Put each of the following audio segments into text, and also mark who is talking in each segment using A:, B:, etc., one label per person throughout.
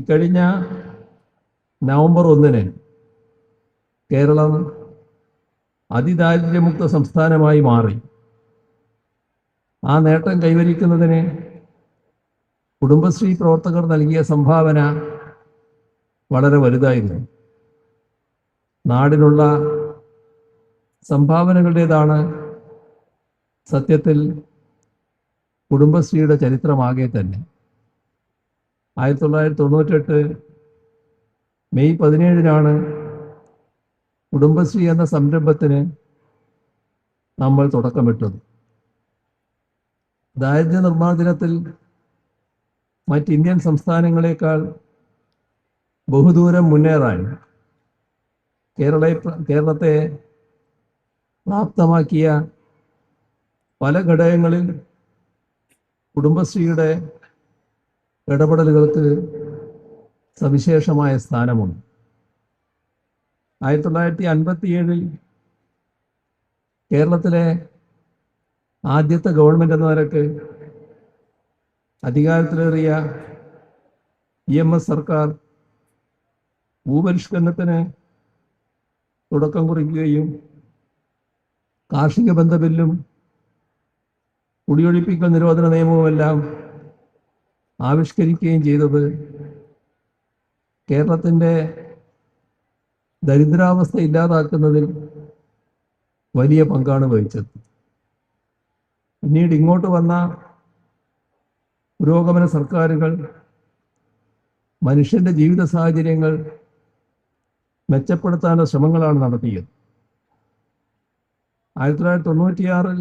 A: ഇക്കഴിഞ്ഞ നവംബർ 1 കേരളം അതിദാരിദ്ര്യമുക്ത സംസ്ഥാനമായി മാറി. ആ നേട്ടം കൈവരിക്കുന്നതിന് കുടുംബശ്രീ പ്രവർത്തകർ നൽകിയ സംഭാവന വളരെ വലുതായിരുന്നു. നാടിനുള്ള സംഭാവനകളുടേതാണ് സത്യത്തിൽ കുടുംബശ്രീയുടെ ചരിത്രമാകെ തന്നെ. 1998 മെയ് 17 കുടുംബശ്രീ എന്ന സംരംഭത്തിന് നമ്മൾ തുടക്കമിട്ടത്. ദാരിദ്ര്യ നിർമ്മാർജ്ജനത്തിൽ മറ്റ് ഇന്ത്യൻ സംസ്ഥാനങ്ങളെക്കാൾ ബഹുദൂരം മുന്നേറാൻ കേരളത്തെ പ്രാപ്തമാക്കിയ പല ഘടകങ്ങളിൽ കുടുംബശ്രീയുടെ ഇടപെടലുകൾക്ക് സവിശേഷമായ സ്ഥാനമുണ്ട്. 1957 കേരളത്തിലെ ആദ്യത്തെ ഗവൺമെൻറ് എന്ന നിലക്ക് അധികാരത്തിലേറിയ EMS സർക്കാർ ഭൂപരിഷ്കരണത്തിന് തുടക്കം കുറിക്കുകയും കാർഷിക ബന്ധ ബില്ലും കുടിയൊഴിപ്പിക്കൽ നിരോധന നിയമവുമെല്ലാം ആവിഷ്കരിക്കുകയും ചെയ്തത് കേരളത്തിൻ്റെ ദരിദ്രാവസ്ഥ ഇല്ലാതാക്കുന്നതിൽ വലിയ പങ്കാണ് വഹിച്ചത്. പിന്നീട് ഇങ്ങോട്ട് വന്ന പുരോഗമന സർക്കാരുകൾ മനുഷ്യൻ്റെ ജീവിത സാഹചര്യങ്ങൾ മെച്ചപ്പെടുത്താനുള്ള ശ്രമങ്ങളാണ് നടത്തിയത്. 1996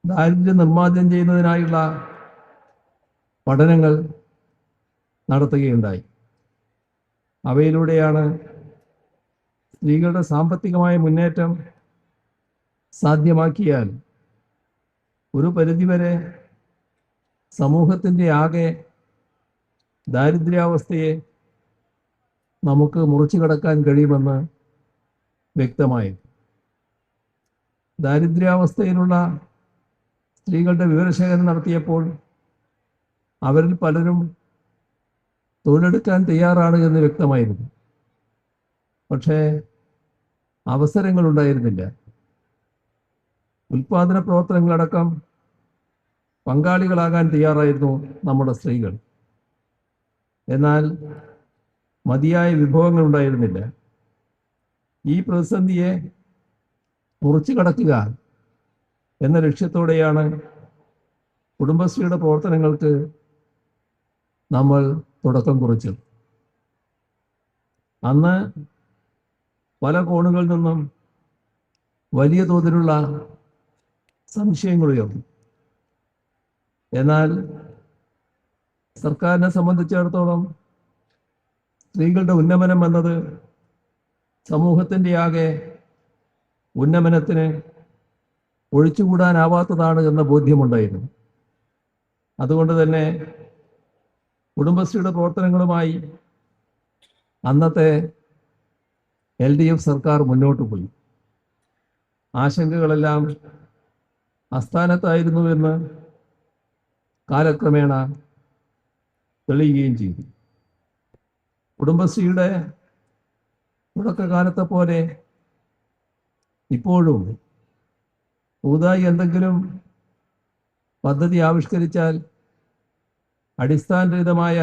A: ദാരിദ്ര്യം നിർമ്മാർജ്ജനം ചെയ്യുന്നതിനായുള്ള പഠനങ്ങൾ നടത്തുകയുണ്ടായി. അവയിലൂടെയാണ് സ്ത്രീകളുടെ സാമ്പത്തികമായ മുന്നേറ്റം സാധ്യമാക്കിയാൽ ഒരു പരിധിവരെ സമൂഹത്തിൻ്റെ ആകെ ദാരിദ്ര്യാവസ്ഥയെ നമുക്ക് മുറിച്ചു കടക്കാൻ കഴിയുമെന്ന് വ്യക്തമായി. ദാരിദ്ര്യാവസ്ഥയിലുള്ള സ്ത്രീകളുടെ വിവരശേഖരണം നടത്തിയപ്പോൾ അവരിൽ പലരും തൊഴിലെടുക്കാൻ തയ്യാറാണ് എന്ന് വ്യക്തമായിരുന്നു. പക്ഷേ അവസരങ്ങളുണ്ടായിരുന്നില്ല. ഉൽപാദന പ്രവർത്തനങ്ങളടക്കം പങ്കാളികളാകാൻ തയ്യാറായിരുന്നു നമ്മുടെ സ്ത്രീകൾ. എന്നാൽ മതിയായ വിഭവങ്ങൾ ഉണ്ടായിരുന്നില്ല. ഈ പ്രതിസന്ധിയെ മുറിച്ചു കടക്കുക എന്ന ലക്ഷ്യത്തോടെയാണ് കുടുംബശ്രീയുടെ പ്രവർത്തനങ്ങൾക്ക് നമ്മൾ തുടക്കം കുറിച്ചത്. അന്ന് പല കോണുകളിൽ നിന്നും വലിയ തോതിലുള്ള സംശയങ്ങൾ ഉയർന്നു. എന്നാൽ സർക്കാരിനെ സംബന്ധിച്ചിടത്തോളം സ്ത്രീകളുടെ ഉന്നമനം എന്നത് സമൂഹത്തിൻ്റെ ആകെ ഉന്നമനത്തിന് ഒഴിച്ചുകൂടാനാവാത്തതാണ് എന്ന ബോധ്യമുണ്ടായിരുന്നു. അതുകൊണ്ട് തന്നെ കുടുംബശ്രീയുടെ പ്രവർത്തനങ്ങളുമായി അന്നത്തെ LDF സർക്കാർ മുന്നോട്ട് പോയി. ആശങ്കകളെല്ലാം അസ്ഥാനത്തായിരുന്നുവെന്ന് കാലക്രമേണ തെളിയുകയും ചെയ്തു. കുടുംബശ്രീയുടെ തുടക്കകാലത്തെ പോലെ ഇപ്പോഴും പുതുതായി എന്തെങ്കിലും പദ്ധതി ആവിഷ്കരിച്ചാൽ അടിസ്ഥാനരഹിതമായ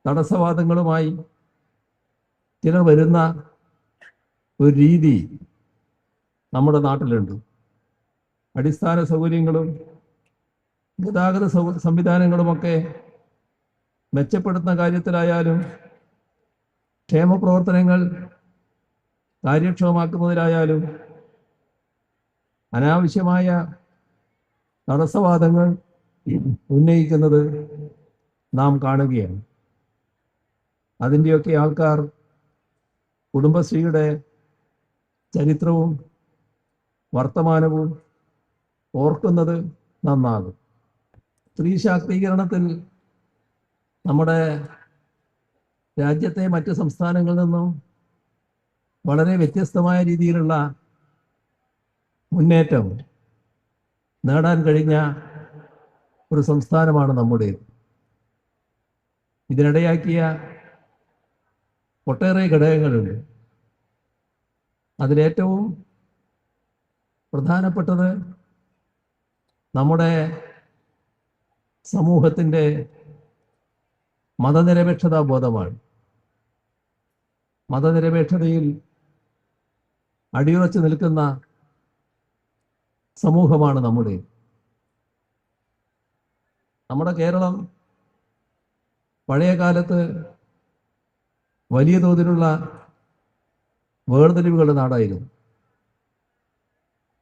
A: തടസ്സവാദങ്ങളുമായി ചിലർ വരുന്ന ഒരു രീതി നമ്മുടെ നാട്ടിലുണ്ട്. അടിസ്ഥാന സൗകര്യങ്ങളും ഗതാഗത സംവിധാനങ്ങളുമൊക്കെ മെച്ചപ്പെടുത്തുന്ന കാര്യത്തിലായാലും ക്ഷേമ പ്രവർത്തനങ്ങൾ കാര്യക്ഷമമാക്കുന്നതിലായാലും അനാവശ്യമായ തടസ്സവാദങ്ങൾ ഉന്നയിക്കുന്നത് നാം കാണുകയാണ്. അതിൻ്റെയൊക്കെ ആൾക്കാർ കുടുംബശ്രീയുടെ ചരിത്രവും വർത്തമാനവും ഓർക്കുന്നത് നന്നാകും. സ്ത്രീ ശാക്തീകരണത്തിൽ നമ്മുടെ രാജ്യത്തെ മറ്റ് സംസ്ഥാനങ്ങളിൽ നിന്നും വളരെ വ്യത്യസ്തമായ രീതിയിലുള്ള മുന്നേറ്റം നേടാൻ കഴിഞ്ഞ ഒരു സംസ്ഥാനമാണ് നമ്മുടേത്. ഇതിനിടയാക്കിയ ഒട്ടേറെ ഘടകങ്ങളുണ്ട്. അതിലേറ്റവും പ്രധാനപ്പെട്ടത് നമ്മുടെ സമൂഹത്തിൻ്റെ മതനിരപേക്ഷതാ ബോധമാണ്. മതനിരപേക്ഷതയിൽ അടിയുറച്ചു നിൽക്കുന്ന സമൂഹമാണ് നമ്മുടെ കേരളം പഴയ കാലത്ത് വലിയ തോതിലുള്ള വേർതിരിവുകളുടെ നാടായിരുന്നു,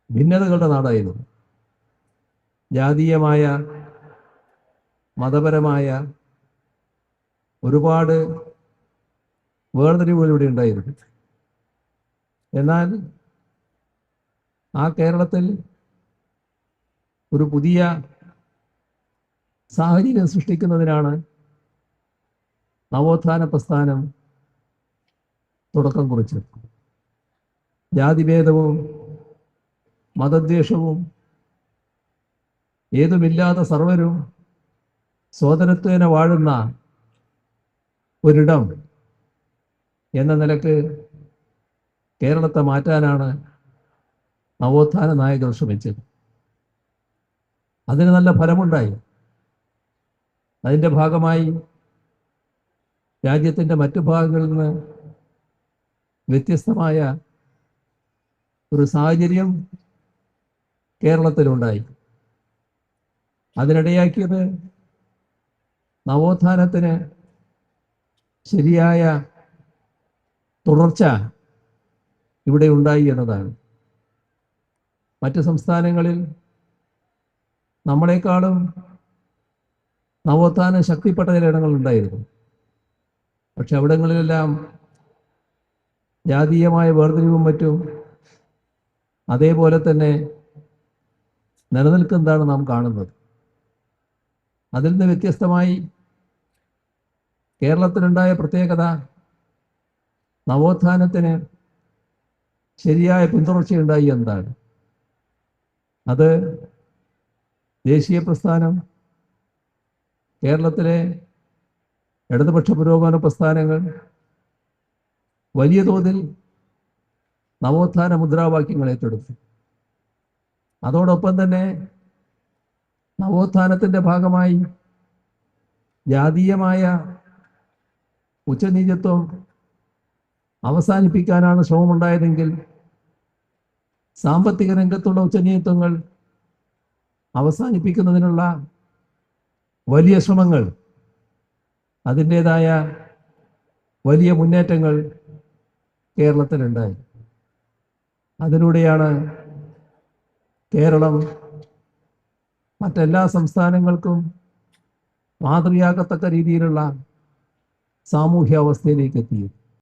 A: ഭിന്നതകളുടെ നാടായിരുന്നു. ജാതീയമായ മതപരമായ ഒരുപാട് വേർതിരിവുകൾ ഇവിടെ ഉണ്ടായിരുന്നു. എന്നാൽ ആ കേരളത്തിൽ ഒരു പുതിയ സാഹചര്യം സൃഷ്ടിക്കുന്നതിനാണ് നവോത്ഥാന പ്രസ്ഥാനം തുടക്കം കുറിച്ചത്. ജാതിഭേദവും മതദ്വേഷവും ഏതുമില്ലാത്ത സർവരും സോദരത്വേന വാഴുന്ന ഒരിടം എന്ന നിലക്ക് കേരളത്തെ മാറ്റാനാണ് നവോത്ഥാന നായകർ ശ്രമിച്ചത്. അതിന് നല്ല ഫലമുണ്ടായി. അതിൻ്റെ ഭാഗമായി രാജ്യത്തിൻ്റെ മറ്റു ഭാഗങ്ങളിൽ നിന്ന് വ്യത്യസ്തമായ ഒരു സാഹചര്യം കേരളത്തിലുണ്ടായി. അതിനിടയാക്കിയത് നവോത്ഥാനത്തിന് ശരിയായ തുടർച്ച ഇവിടെ ഉണ്ടായി എന്നതാണ്. മറ്റ് സംസ്ഥാനങ്ങളിൽ നമ്മളെക്കാളും നവോത്ഥാനം ശക്തിപ്പെട്ട ചിലയിടങ്ങളുണ്ടായിരുന്നു. പക്ഷെ അവിടങ്ങളിലെല്ലാം ജാതീയമായ വേർതിരിവും മറ്റും അതേപോലെ തന്നെ നിലനിൽക്കുന്നതാണ് നാം കാണുന്നത്. അതിൽ നിന്ന് വ്യത്യസ്തമായി കേരളത്തിലുണ്ടായ പ്രത്യേകത നവോത്ഥാനത്തിന് ശരിയായ പിന്തുടർച്ചയുണ്ടായി എന്നതാണ്. അത് ദേശീയ പ്രസ്ഥാനം, കേരളത്തിലെ ഇടതുപക്ഷ പുരോഗമന പ്രസ്ഥാനങ്ങൾ വലിയ തോതിൽ നവോത്ഥാന മുദ്രാവാക്യങ്ങൾ ഏറ്റെടുത്തു. അതോടൊപ്പം തന്നെ നവോത്ഥാനത്തിൻ്റെ ഭാഗമായി ജാതീയമായ ഉച്ചനീചത്വം അവസാനിപ്പിക്കാനാണ് ശ്രമമുണ്ടായതെങ്കിൽ സാമ്പത്തിക രംഗത്തുള്ള ഉച്ചനീചത്വങ്ങൾ അവസാനിപ്പിക്കുന്നതിനുള്ള വലിയ ശ്രമങ്ങൾ, അതിൻ്റേതായ വലിയ മുന്നേറ്റങ്ങൾ കേരളത്തിലുണ്ടായി. അതിലൂടെയാണ് കേരളം മറ്റെല്ലാ സംസ്ഥാനങ്ങൾക്കും മാതൃകയാകത്തക്ക രീതിയിലുള്ള സാമൂഹ്യ അവസ്ഥയിലേക്ക് എത്തിയത്.